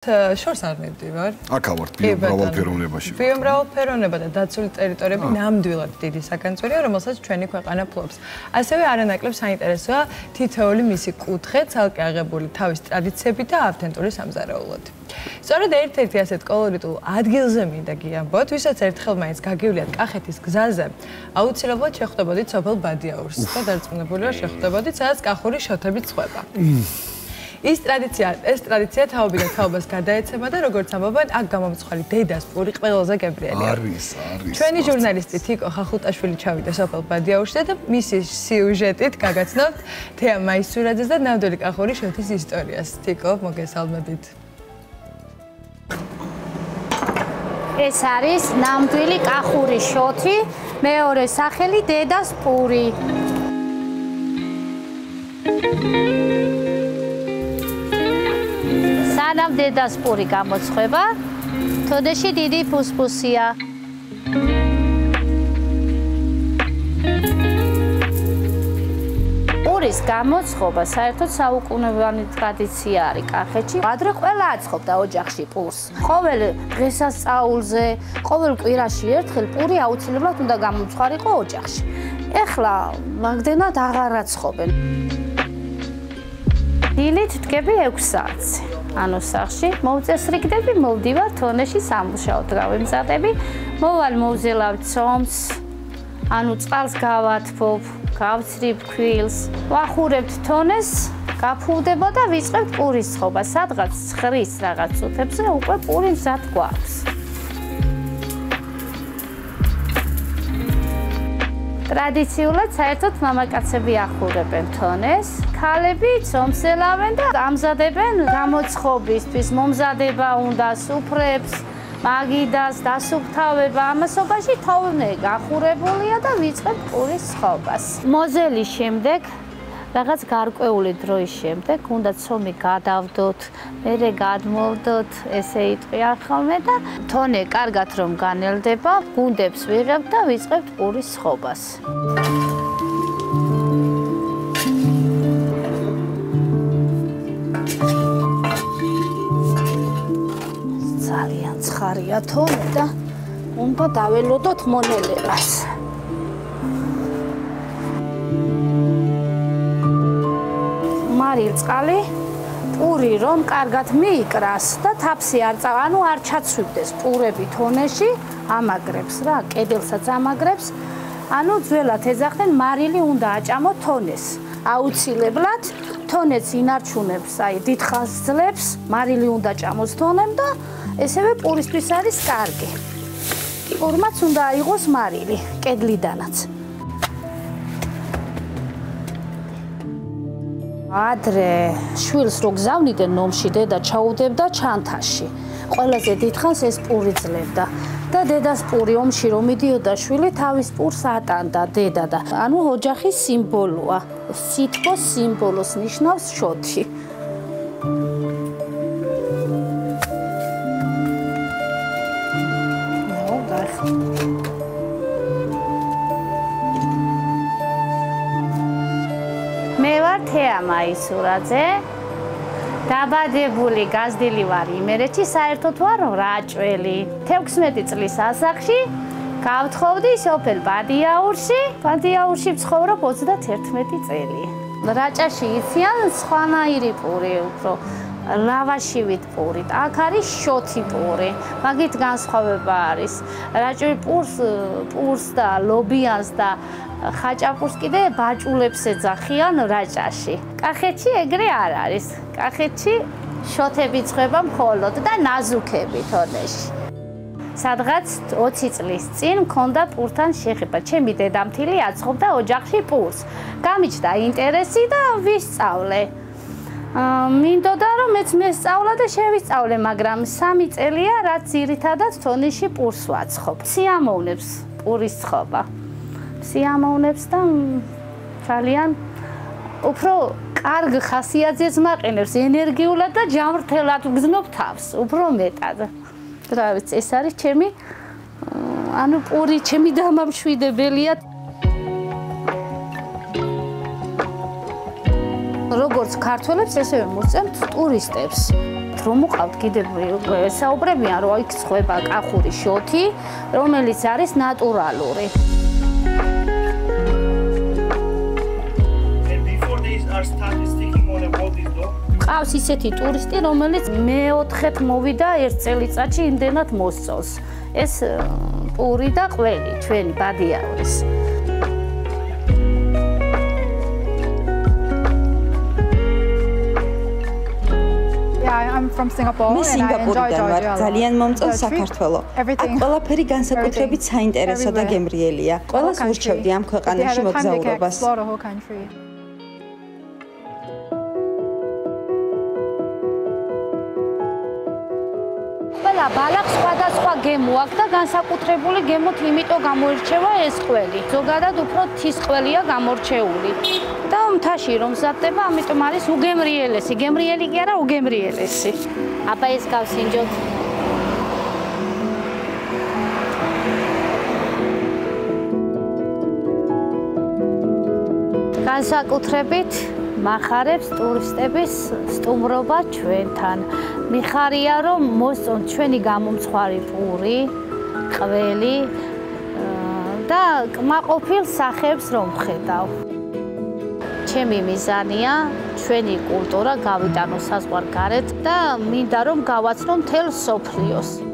შორს არ მივდივარ. აქა ვარ ბიომრავალფეროვნებაში. ბიომრავალფეროვნება და დაცული ტერიტორიები ნამდვილად დიდი საგანძურია, რომელსაც ჩვენი ქვეყანა ფლობს. ასევე არანაკლებ საინტერესოა თითოეული მისი კუთხე, ცალკე აღებული თავის ტრადიციები და ავთენტური სამზარეულოთი. სწორედ ერთ-ერთი ასეთ კოლორიტულ ადგილზე მინდა გიამბოთ, ვისაც ერთხელ მაინც გაგივლიათ კახეთის გზაზე, აუცილებლად შეხვდებოდით სოფელ ბადიაურს და დარწმუნებულია შეხვდებოდით, სადაც კახური შოთებით ხვება. ეს ტრადიცია თაობიდან თაობას გადაეცემა და როგორც ამბობენ, აქ გამომცხვარი დედას პური ყველაზე გემრიელია. არის. ჩვენი ჟურნალისტი თიკო ხახუტაშვილი ჩავიდა სოფელ ბადიაურში და მისი სიუჟეტით გაგაცნობთ თეა მაისურაძეს და ნამდვილი კახური შოთის ისტორიას. თიკო, მოგესალმებით. ეს არის ნამდვილი კახური შოთი, მეორე სახელი დედას პური. სანამ დედას პური გამოცხება, თოდეში დიდი ფუსფუსია. პურის გამოცხობა საერთოდ საუკუნოვანი ტრადიცია არის კახეთში. ადრე ყველა აცხობდა ოჯახში პურს. ყოველ დღესასწაულზე, ყოველ კვირაში ერთხელ პური აუცილებლად უნდა გამომცხარიყო ოჯახში. ეხლა მაგდენად აღარ აცხობენ. დილით ვდგები 6 საათზე. ანუ სახში მოვწესრიგდები, მოვდივარ თონეში სამუშაოდ გავემზადები, მოვალ მოვზელავ ცომს, ანუ წყალს გავათბობ, გავცრიბ ქვილს, ვახურებთ თონეს, გაფუვდება და ვიწყებთ პურის ცხობა. სადღაც 9 რაღაც წუთებზე უკვე პური მზად გვაქვს. ტრადიციულად საერთოდ მამაკაცები ახურებენ თონეს, ქალები ცომსელავენ და ამზადებენ გამოცხობისთვის, მომზადება უნდა სუფრებს, მაგიდას, დასუფთავება, ამასობაში თოვნე გახურებულია და ვიწყებთ პურის ცხობას. მოზელის შემდეგ, რაღაც გარკვეული დროის შემდეგ, უნდა ცომი გადავდოთ, მერე გადმოვდოთ, ესე იტყვიან ხოლმე და თონე კარგად რომ განელდება, გუნდებს ვიღებთ და ვიწყებთ პურის ცხობას. ძალიან ცხარია თონე და უნდა დაველოდოთ მონელებას. მარილწყალი პური რომ კარგად მიიკრას და თაფსი არ წავა, ანუ არ ჩაცვიბდეს პურები თონეში, ამაგრებს რა, კედელსაც ამაგრებს. ანუ ძველად ეძახდნენ მარილი უნდა აჭამო თონეს. აუცილებლად თონეც ინარჩუნებს, აი დიდხანს ძლებს, მარილი უნდა ჭამოს თონემ და ესევე პურისთვის არის კარგი. პურმაც უნდა აიღოს მარილი, კედლიდანაც. ადრე შვილს რო გზავნიდნენ ნომში, დედა ჩაუდებდა ჩანთაში. ყველაზე დიდხანს ეს პური ძლევდა და დედას პური ომში რომ მიდიოდა შვილი, თავის პურს ატანდა დედა და ანუ ოჯახის სიმბოლოა. სითბოს სიმბოლოს ნიშნავს შოთი. მე ვარ თეა მაისურაძე, დაბადებული გაზრდილი ვარ იმერეთში, საერთოდ ვარ რაჭველი. 16 წლის ასაკში გავთხოვდი სოფელ ბადიაურში. ბადიაურში ვცხოვრობ 31 წელი. რაჭაში იციან სხვანაირი პური, უფრო ლავაშივით პური. აქ არის შოთი პური. მაგით განსხვავება არის. რაჭვი პურს და ლობიანს და ხაჭაპურს კიდე ბაჭულებს ეძახიან რაჭაში. კახეთში ეგრე არ არის. კახეთში შოთები ცხება მხოლოდ და ნაზუქები თონეში. სადღაც 20 წლის წინ მქონდა პურთან შეხება. ჩემი დედამთილი აცხობდა ოჯახში პურს. გამიჩნდა ინტერესი და ვისწავლე. მინდოდა რომ მეც მესწავლა და შევისწავლე, მაგრამ 3 წელია რაც ძირითადად თონეში პურს ვაცხობ. სიამოვნებს პურის ცხობა. სიამოვნებს და ძალიან უფრო კარგ ხასიათზეც მაყენებს, ენერგიულად და ჯანმრთელად ვგზნობ თავს, უფრო მეტად. რა ვიცი, ეს არის ჩემი ანუ პური ჩემი დამამშვიდებელია. როგორც ქართველებს, ესევე მოვწემთ ტურისტებს. რომ მოყავთ კიდევ საუბრებიან რომ იქ ცხება კახური შოთი, რომელიც არის ნატურალური. ყავს ისეთი ტურისტი, რომელიც მეოთხედ მოვიდა ერთ წელიწადში იმდენად მოსწონს. ეს პური და ყველი ჩვენი ბადიაურის. I'm from Singapore and I enjoy Georgia. ძალიან მომწონს საქართველო. აქ ყველაფერი განსაკუთრებით საინტერესო და გემრიელია. ყველას ვურჩევდი ამ ქვეყანაში მოგზაურობას. ყველა ბალახს სხვადასხვა გემო აქვს და განსაკუთრებული გემოთ იმიტომ გამოირჩევა ეს ყველი. ზოგადად უფრო თის ყველია გამორჩეული. და მთაში რომ მზადდება, ამიტომ არის უგემრიელესი. გემრიელი კი არა, უგემრიელესი. აბა ეს გავსინჯოთ. განსაკუთრებით მახარებს ტურისტების სტუმრობა ჩვენთან. მიხარია რომ მოსწონთ ჩვენი გამომცხვარი პური, ყველი და კმაყოფილ სახეებს რომ ხედავ. ჩემი მიზანია ჩვენი კულტურა გავიტანო საზღვარგარეთ და მინდა რომ გავაცნო მთელ მსოფლიოს.